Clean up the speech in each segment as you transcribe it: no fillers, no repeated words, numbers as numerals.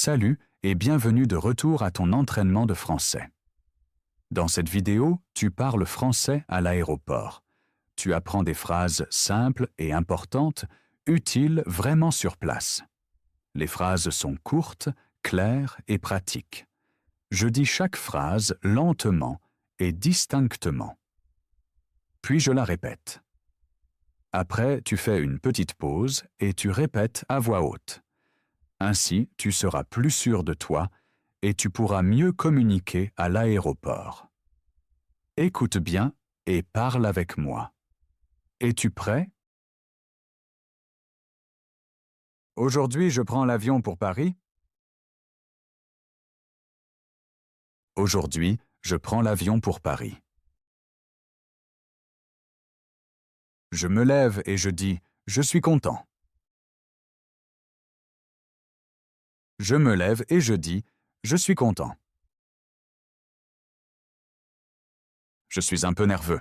Salut et bienvenue de retour à ton entraînement de français. Dans cette vidéo, tu parles français à l'aéroport. Tu apprends des phrases simples et importantes, utiles vraiment sur place. Les phrases sont courtes, claires et pratiques. Je dis chaque phrase lentement et distinctement. Puis je la répète. Après, tu fais une petite pause et tu répètes à voix haute. Ainsi, tu seras plus sûr de toi et tu pourras mieux communiquer à l'aéroport. Écoute bien et parle avec moi. Es-tu prêt? Aujourd'hui, je prends l'avion pour Paris. Aujourd'hui, je prends l'avion pour Paris. Je me lève et je dis « Je suis content ». Je me lève et je dis « Je suis content ». Je suis un peu nerveux.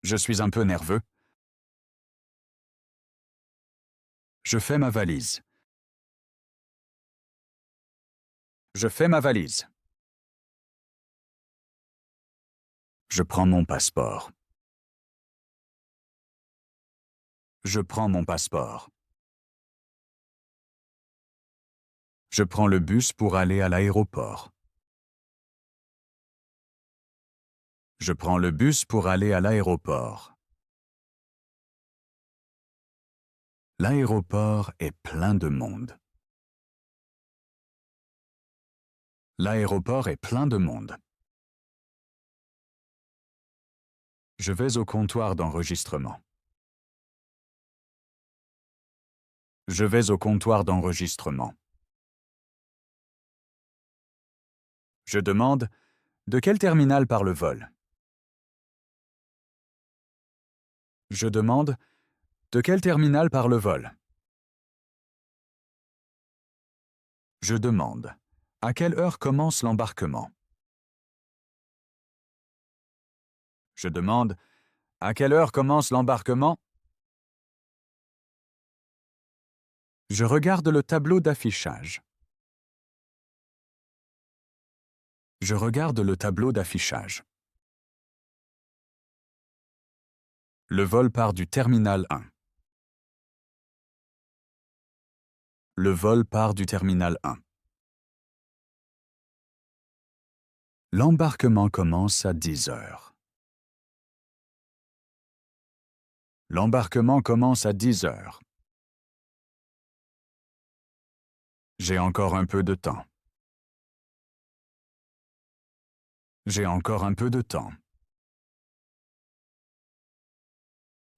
Je suis un peu nerveux. Je fais ma valise. Je fais ma valise. Je prends mon passeport. Je prends mon passeport. Je prends le bus pour aller à l'aéroport. Je prends le bus pour aller à l'aéroport. L'aéroport est plein de monde. L'aéroport est plein de monde. Je vais au comptoir d'enregistrement. Je vais au comptoir d'enregistrement. Je demande « De quel terminal part le vol ?» Je demande « De quel terminal part le vol ?» Je demande « À quelle heure commence l'embarquement ?» Je demande « À quelle heure commence l'embarquement ?» Je regarde le tableau d'affichage. Je regarde le tableau d'affichage. Le vol part du terminal 1. Le vol part du terminal 1. L'embarquement commence à 10 heures. L'embarquement commence à 10 heures. J'ai encore un peu de temps. J'ai encore un peu de temps.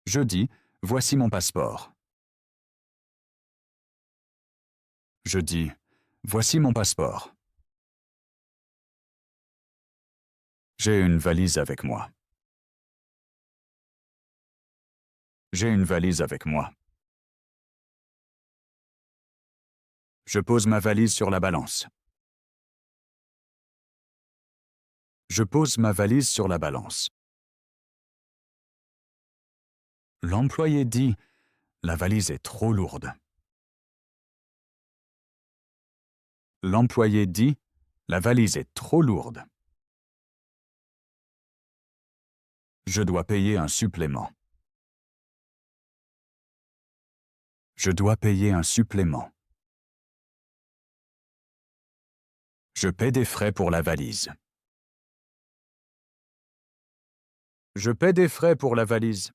Je dis « Voici mon passeport ». Je dis « Voici mon passeport ». J'ai une valise avec moi. J'ai une valise avec moi. Je pose ma valise sur la balance. Je pose ma valise sur la balance. L'employé dit « La valise est trop lourde ». L'employé dit « La valise est trop lourde ». Je dois payer un supplément. Je dois payer un supplément. Je paie des frais pour la valise. Je paie des frais pour la valise.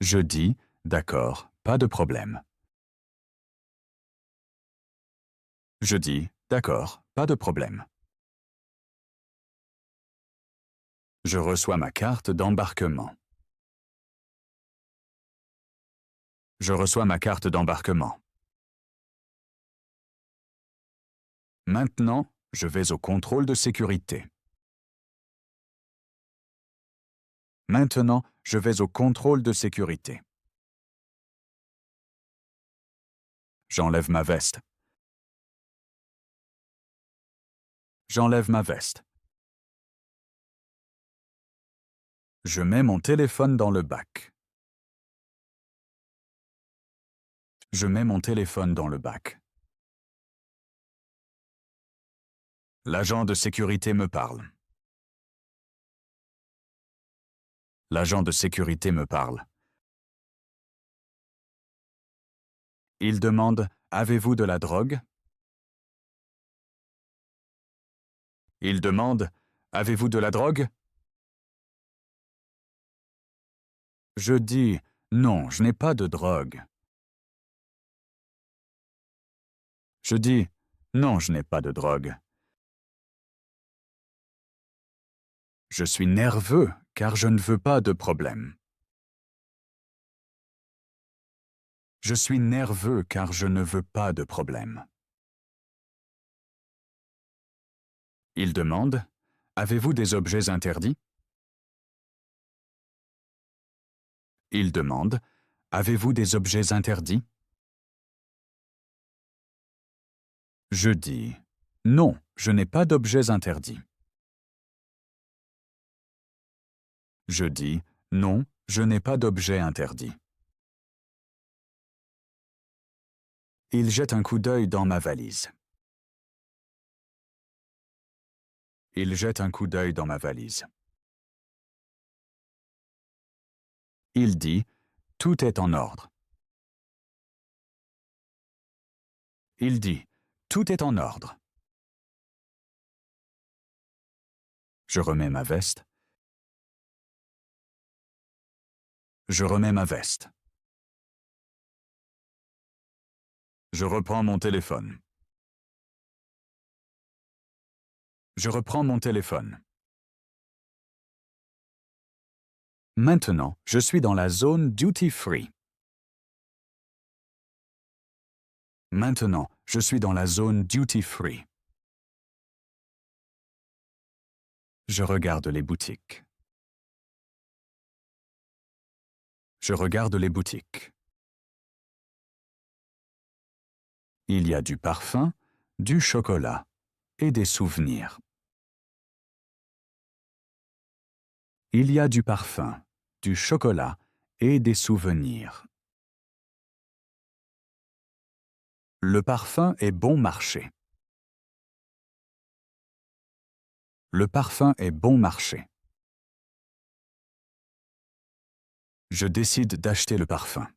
Je dis « D'accord, pas de problème ». Je dis « D'accord, pas de problème ». Je reçois ma carte d'embarquement. Je reçois ma carte d'embarquement. Maintenant, je vais au contrôle de sécurité. Maintenant, je vais au contrôle de sécurité. J'enlève ma veste. J'enlève ma veste. Je mets mon téléphone dans le bac. Je mets mon téléphone dans le bac. L'agent de sécurité me parle. L'agent de sécurité me parle. Il demande « Avez-vous de la drogue ?» Il demande « Avez-vous de la drogue ?» Je dis « Non, je n'ai pas de drogue. » Je dis « Non, je n'ai pas de drogue. » Je suis nerveux car je ne veux pas de problème. Je suis nerveux car je ne veux pas de problème. Il demande « Avez-vous des objets interdits ?» Il demande « Avez-vous des objets interdits ?» Je dis « Non, je n'ai pas d'objets interdits. » Je dis « Non, je n'ai pas d'objets interdits. » Il jette un coup d'œil dans ma valise. Il jette un coup d'œil dans ma valise. Il dit « Tout est en ordre. » Il dit « Tout est en ordre. » Je remets ma veste. Je remets ma veste. Je reprends mon téléphone. Je reprends mon téléphone. Maintenant, je suis dans la zone duty-free. Maintenant, je suis dans la zone duty-free. Je regarde les boutiques. Je regarde les boutiques. Il y a du parfum, du chocolat et des souvenirs. Il y a du parfum, du chocolat et des souvenirs. Le parfum est bon marché. Le parfum est bon marché. Je décide d'acheter le parfum.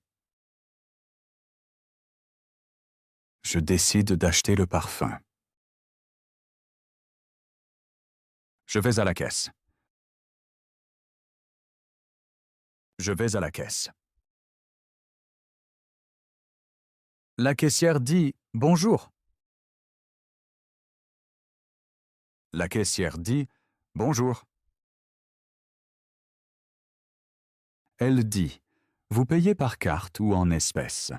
Je décide d'acheter le parfum. Je vais à la caisse. Je vais à la caisse. La caissière dit « Bonjour ». La caissière dit « Bonjour ». Elle dit « Vous payez par carte ou en espèces ?»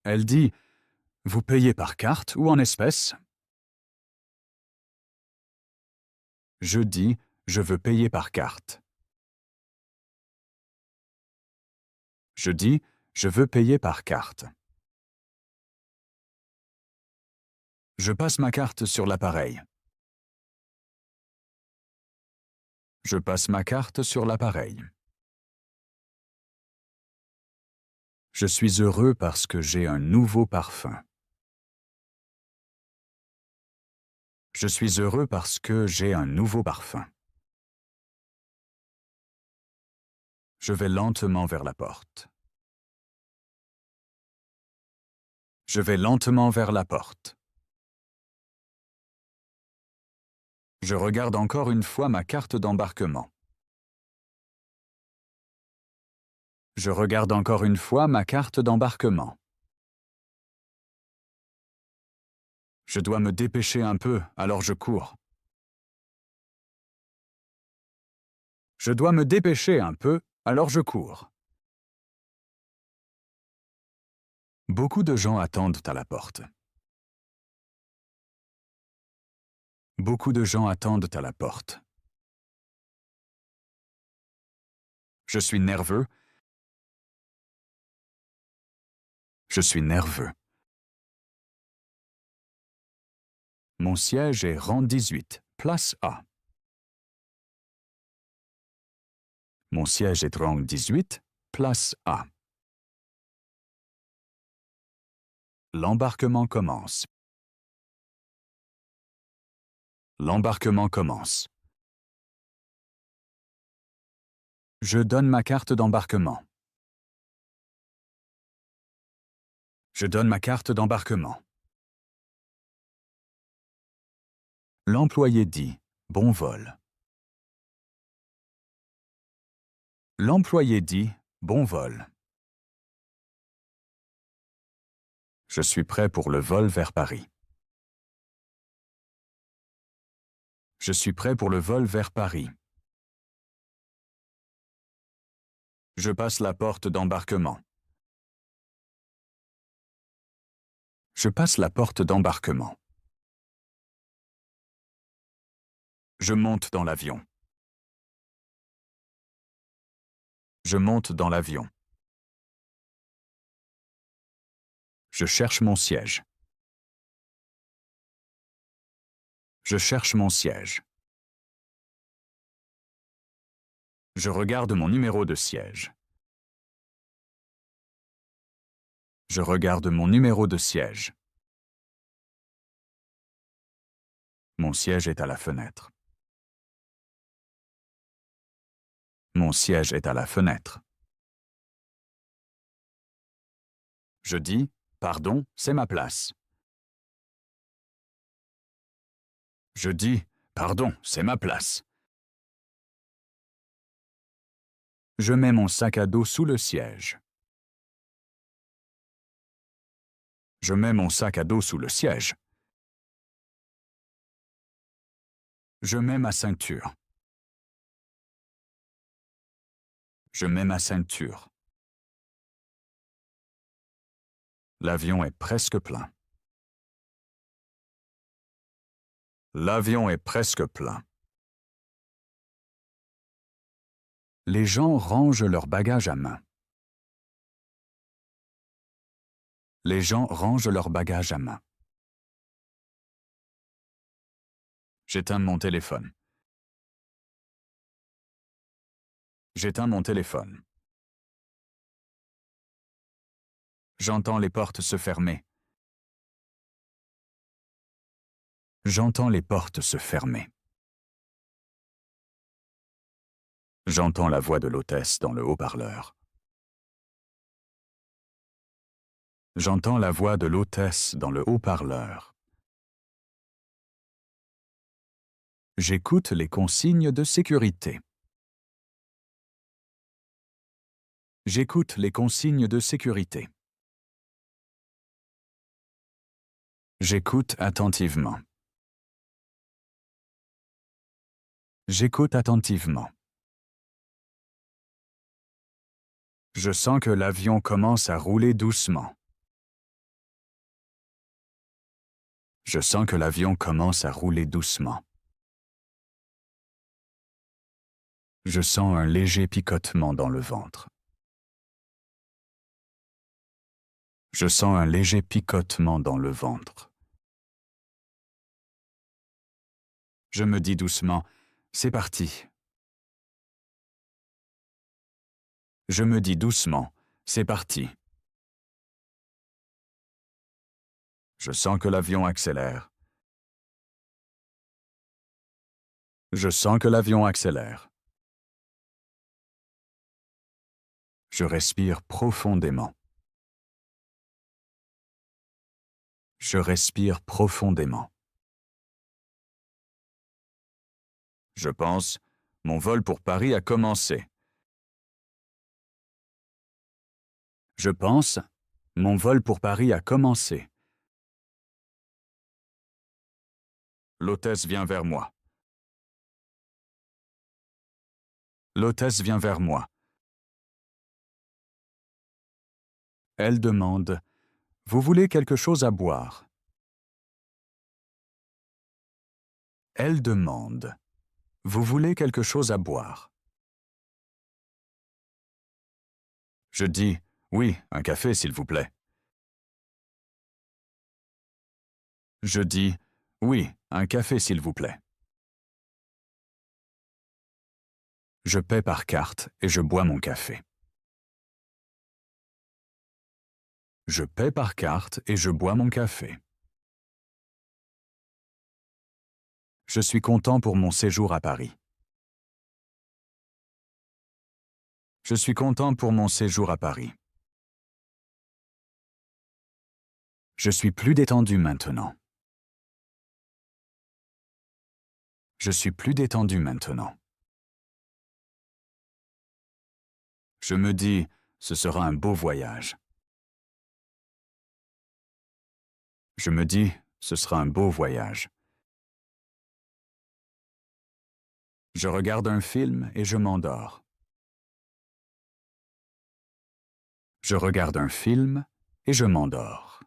Elle dit « Vous payez par carte ou en espèces ?» Je dis « Je veux payer par carte ». Je dis « Je veux payer par carte ». Je passe ma carte sur l'appareil. Je passe ma carte sur l'appareil. Je suis heureux parce que j'ai un nouveau parfum. Je suis heureux parce que j'ai un nouveau parfum. Je vais lentement vers la porte. Je vais lentement vers la porte. Je regarde encore une fois ma carte d'embarquement. Je regarde encore une fois ma carte d'embarquement. Je dois me dépêcher un peu, alors je cours. Je dois me dépêcher un peu, alors je cours. Beaucoup de gens attendent à la porte. Beaucoup de gens attendent à la porte. Je suis nerveux. Je suis nerveux. Mon siège est rang 18, place A. Mon siège est rang 18, Place A. L'embarquement commence. L'embarquement commence. Je donne ma carte d'embarquement. Je donne ma carte d'embarquement. L'employé dit « Bon vol ». L'employé dit « Bon vol ». Je suis prêt pour le vol vers Paris. Je suis prêt pour le vol vers Paris. Je passe la porte d'embarquement. Je passe la porte d'embarquement. Je monte dans l'avion. Je monte dans l'avion. Je cherche mon siège. Je cherche mon siège. Je regarde mon numéro de siège. Je regarde mon numéro de siège. Mon siège est à la fenêtre. Mon siège est à la fenêtre. Je dis « Pardon, c'est ma place ». Je dis « Pardon, c'est ma place ». Je mets mon sac à dos sous le siège. Je mets mon sac à dos sous le siège. Je mets ma ceinture. Je mets ma ceinture. L'avion est presque plein. L'avion est presque plein. Les gens rangent leurs bagages à main. Les gens rangent leurs bagages à main. J'éteins mon téléphone. J'éteins mon téléphone. J'entends les portes se fermer. J'entends les portes se fermer. J'entends la voix de l'hôtesse dans le haut-parleur. J'entends la voix de l'hôtesse dans le haut-parleur. J'écoute les consignes de sécurité. J'écoute les consignes de sécurité. J'écoute attentivement. J'écoute attentivement. Je sens que l'avion commence à rouler doucement. Je sens que l'avion commence à rouler doucement. Je sens un léger picotement dans le ventre. Je sens un léger picotement dans le ventre. Je me dis doucement, c'est parti. Je me dis doucement, c'est parti. Je sens que l'avion accélère. Je sens que l'avion accélère. Je respire profondément. Je respire profondément. Je pense, mon vol pour Paris a commencé. Je pense, mon vol pour Paris a commencé. L'hôtesse vient vers moi. L'hôtesse vient vers moi. Elle demande, « Vous voulez quelque chose à boire ?» Elle demande, « Vous voulez quelque chose à boire ?» Je dis, « Oui, un café, s'il vous plaît. » Je dis, « Oui, un café, s'il vous plaît. » Je paie par carte et je bois mon café. Je paie par carte et je bois mon café. Je suis content pour mon séjour à Paris. Je suis content pour mon séjour à Paris. Je suis plus détendu maintenant. Je suis plus détendu maintenant. Je me dis, ce sera un beau voyage. Je me dis, ce sera un beau voyage. Je regarde un film et je m'endors. Je regarde un film et je m'endors.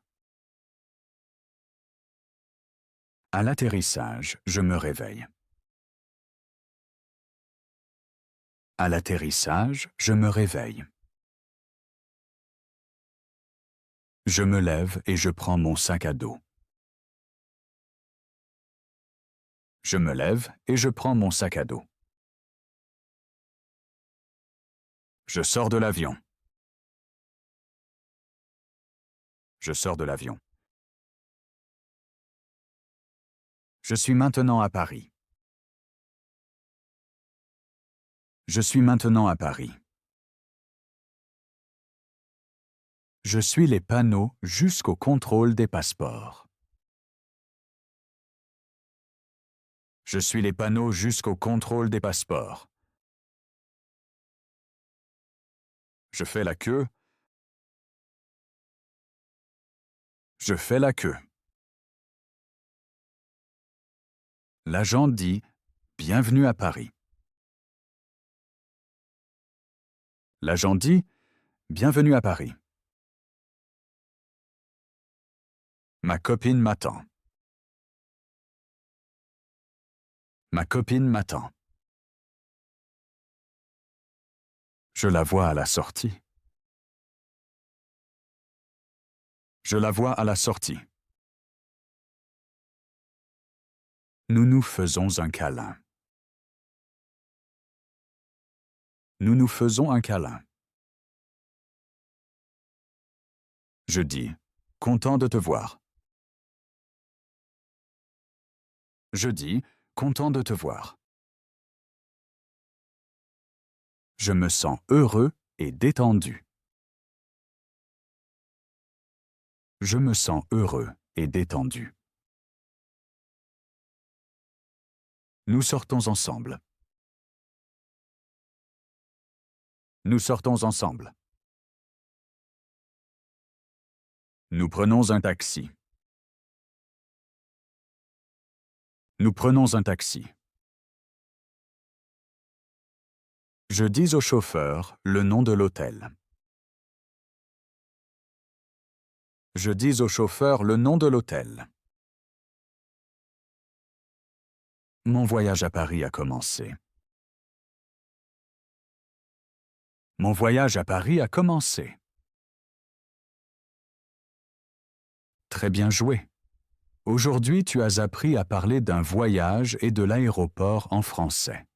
À l'atterrissage, je me réveille. À l'atterrissage, je me réveille. Je me lève et je prends mon sac à dos. Je me lève et je prends mon sac à dos. Je sors de l'avion. Je sors de l'avion. Je suis maintenant à Paris. Je suis maintenant à Paris. Je suis les panneaux jusqu'au contrôle des passeports. Je suis les panneaux jusqu'au contrôle des passeports. Je fais la queue. Je fais la queue. L'agent dit « Bienvenue à Paris ». L'agent dit « Bienvenue à Paris ». Ma copine m'attend. Ma copine m'attend. Je la vois à la sortie. Je la vois à la sortie. Nous nous faisons un câlin. Nous nous faisons un câlin. Je dis « Content de te voir ». Je dis « Content de te voir ». Je me sens heureux et détendu. Je me sens heureux et détendu. Nous sortons ensemble. Nous sortons ensemble. Nous prenons un taxi. Nous prenons un taxi. Je dis au chauffeur le nom de l'hôtel. Je dis au chauffeur le nom de l'hôtel. Mon voyage à Paris a commencé. Mon voyage à Paris a commencé. Très bien joué. Aujourd'hui, tu as appris à parler d'un voyage et de l'aéroport en français.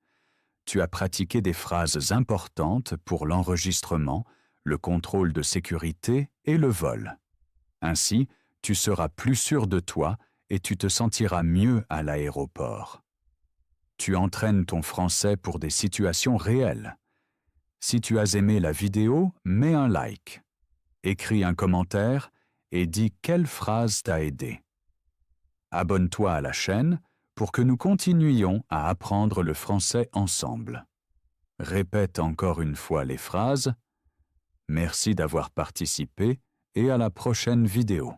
Tu as pratiqué des phrases importantes pour l'enregistrement, le contrôle de sécurité et le vol. Ainsi, tu seras plus sûr de toi et tu te sentiras mieux à l'aéroport. Tu entraînes ton français pour des situations réelles. Si tu as aimé la vidéo, mets un like. Écris un commentaire et dis quelle phrase t'a aidé. Abonne-toi à la chaîne pour que nous continuions à apprendre le français ensemble. Répète encore une fois les phrases. Merci d'avoir participé et à la prochaine vidéo.